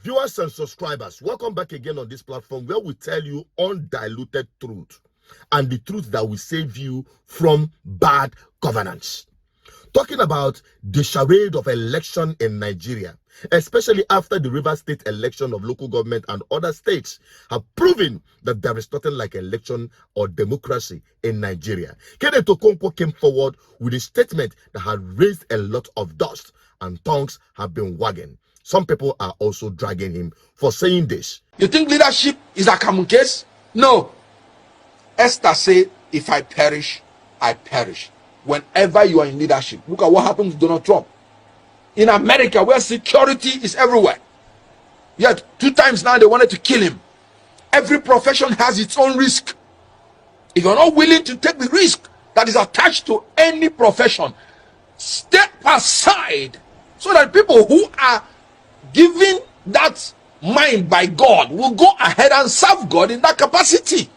Viewers and subscribers, welcome back again on this platform where we tell you undiluted truth and the truth that will save you from bad governance. Talking about the charade of election in Nigeria, especially after the Rivers State election of local government and other states have proven that there is nothing like election or democracy in Nigeria. Kenneth Okonkwo came forward with a statement that had raised a lot of dust and tongues have been wagging. Some people are also dragging him for saying this. You think leadership is a common case? No. Esther said, if I perish, I perish. Whenever you are in leadership, look at what happened to Donald Trump. In America, where security is everywhere. Yet, 2 times now they wanted to kill him. Every profession has its own risk. If you're not willing to take the risk that is attached to any profession, step aside so that people who are given that mind by God will go ahead and serve God in that capacity.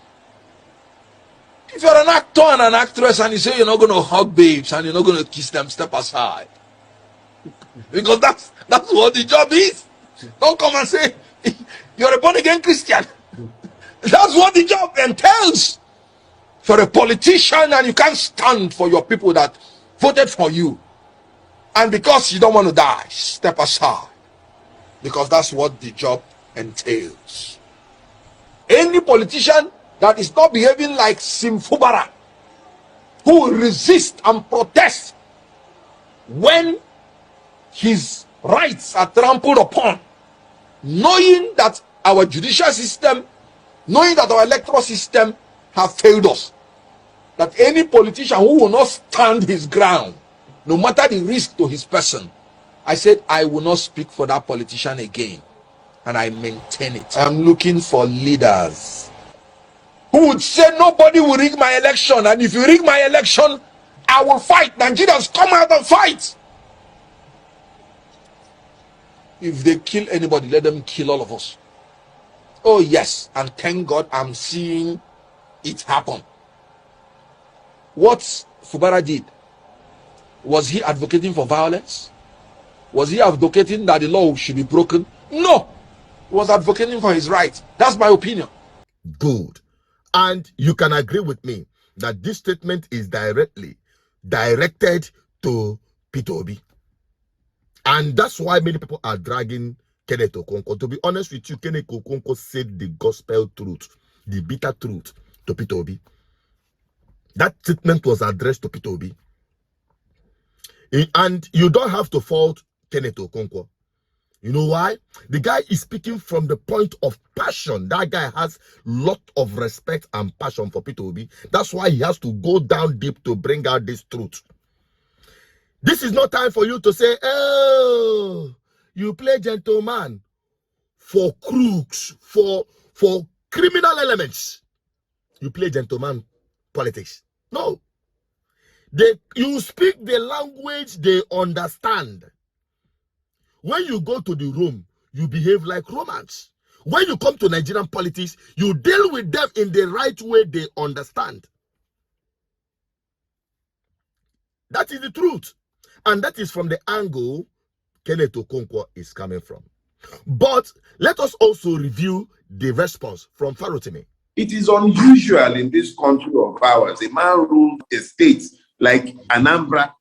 If you're an actor and an actress and you say you're not going to hug babes and you're not going to kiss them, step aside. Because that's what the job is. Don't come and say you're a born-again Christian. That's what the job entails. If you're a politician and you can't stand for your people that voted for you, and because you don't want to die, step aside. Because that's what the job entails. Any politician that is not behaving like Simfubara, who will resist and protest when his rights are trampled upon, knowing that our judicial system, knowing that our electoral system have failed us, that any politician who will not stand his ground, no matter the risk to his person, I said I will not speak for that politician again, and I maintain it. I am looking for leaders who would say nobody will rig my election, and if you rig my election, I will fight. Nigerians, come out and fight. If they kill anybody, let them kill all of us. Oh yes, and thank God I'm seeing it happen. What Fubara did, was he advocating for violence? Was he advocating that the law should be broken? No. He was advocating for his right. That's my opinion. Good. And you can agree with me that this statement is directly directed to Peter Obi. And that's why many people are dragging Kenneth Okonkwo. To be honest with you, Kenneth Okonkwo said the gospel truth, the bitter truth to Peter Obi. That statement was addressed to Peter Obi. And you don't have to fault Kenneth Okonkwo. You know why? The guy is speaking from the point of passion. That guy has a lot of respect and passion for Peter Obi. That's why he has to go down deep to bring out this truth. This is not time for you to say, oh, you play gentleman for crooks, for criminal elements. You play gentleman politics. No. You speak the language they understand. When you go to the room, you behave like Romans. When you come to Nigerian politics, you deal with them in the right way they understand. That is the truth. And that is from the angle Kenneth Okonkwo is coming from. But let us also review the response from Farotimi. It is unusual in this country of ours. A man ruled a state like Anambra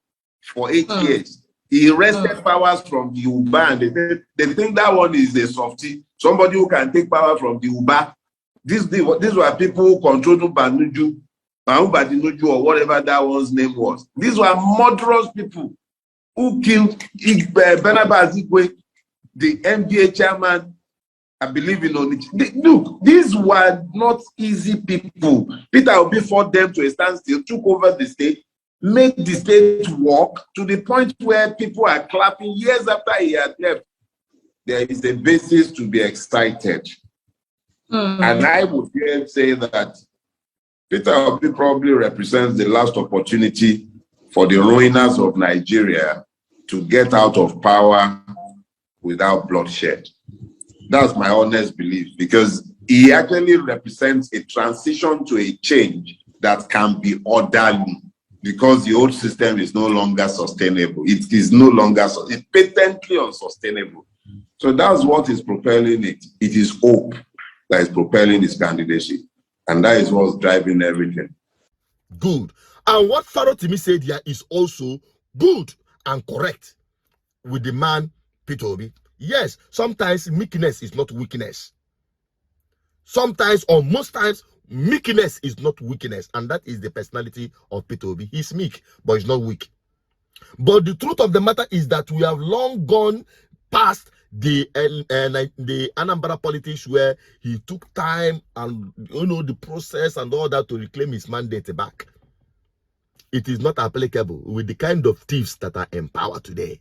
for 8 years. He wrested powers from the Uba, and they think that one is a softie. Somebody who can take power from the Uba. These were people who controlled Banuju, Badinuju, or whatever that one's name was. These were murderous people who killed Benaba Azikwe, the NBA chairman. I believe in Onitsha. Look, these were not easy people. Peter Obi fought them to a standstill, took over the state, made the state work to the point where people are clapping years after he had left. There is a basis to be excited. And I would dare say that Peter Obi probably represents the last opportunity for the ruiners of Nigeria to get out of power without bloodshed. That's my honest belief, because he actually represents a transition to a change that can be orderly, because the old system is no longer sustainable. It is no longer, it's patently unsustainable. So that's what is propelling it. It is hope that is propelling his candidacy. And that is what's driving everything. Good. And what Farotimi said here is also good and correct with the man Peter Obi. Yes, sometimes meekness is not weakness. Sometimes or most times, meekness is not weakness. And that is the personality of Peter Obi. He's meek, but he's not weak. But the truth of the matter is that we have long gone past the Anambra politics where he took time and the process and all that to reclaim his mandate back. It is not applicable with the kind of thieves that are in power today.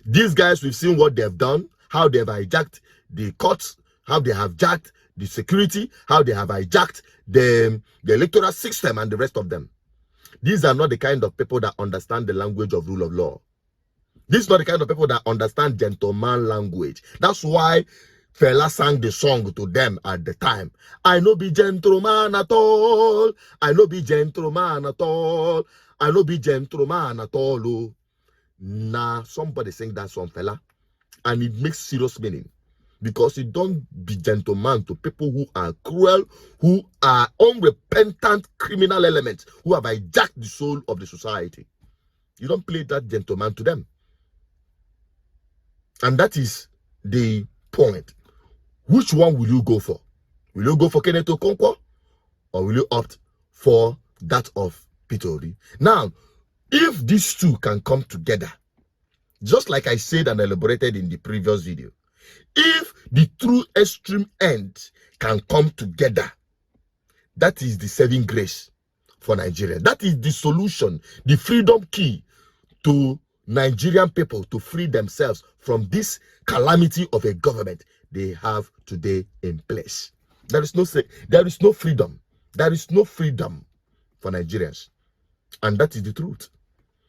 These guys, we've seen what they've done, how they've hijacked the courts, how they have jacked the security, how they have hijacked the electoral system and the rest of them. These are not the kind of people that understand the language of rule of law. These are not the kind of people that understand gentleman language. That's why Fela sang the song to them at the time. I no be gentleman at all. I no be gentleman at all. I no be gentleman at all. Oh. Nah, somebody sing that song, Fela. And it makes serious meaning. Because you don't be gentleman to people who are cruel, who are unrepentant criminal elements, who have hijacked the soul of the society. You don't play that gentleman to them. And that is the point. Which one will you go for? Will you go for Kenneth Okonkwo? Or will you opt for that of Peter Obi? Now, if these two can come together, just like I said and elaborated in the previous video, if the true extreme end can come together, that is the saving grace for Nigeria. That is the solution, the freedom key to Nigerian people to free themselves from this calamity of a government they have today in place. There is no freedom. There is no freedom for Nigerians. And that is the truth.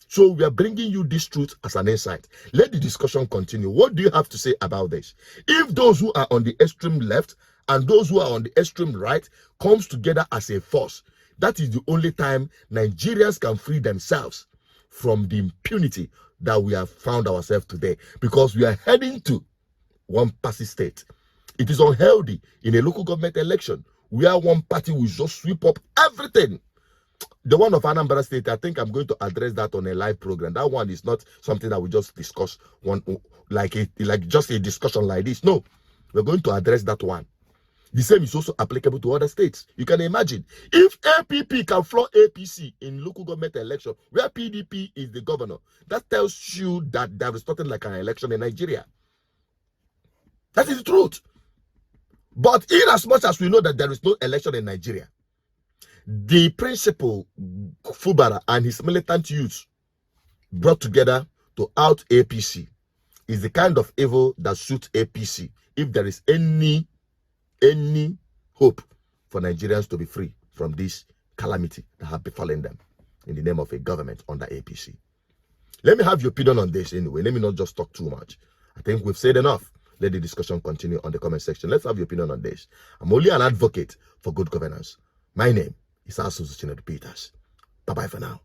So we are bringing you this truth as an insight. Let the discussion continue. What do you have to say about this? If those who are on the extreme left and those who are on the extreme right comes together as a force, that is the only time Nigerians can free themselves from the impunity that we have found ourselves today, because we are heading to one party state. It is unhealthy in a local government election where one party will just sweep up everything. The one of Anambra State, I think I'm going to address that on a live program. That one is not something that we just discuss like just a discussion like this. No, we're going to address that one. The same is also applicable to other states. You can imagine if APP can floor APC in local government election where PDP is the governor, that tells you that there is nothing like an election in Nigeria. That is the truth. But in as much as we know that there is no election in Nigeria, the principal Fubara and his militant youth brought together to out APC is the kind of evil that suits APC if there is any hope for Nigerians to be free from this calamity that have befallen them in the name of a government under APC. Let me have your opinion on this anyway. Let me not just talk too much. I think we've said enough. Let the discussion continue on the comment section. Let's have your opinion on this. I'm only an advocate for good governance. My name is Asusu Chinedu Peters. Bye-bye for now.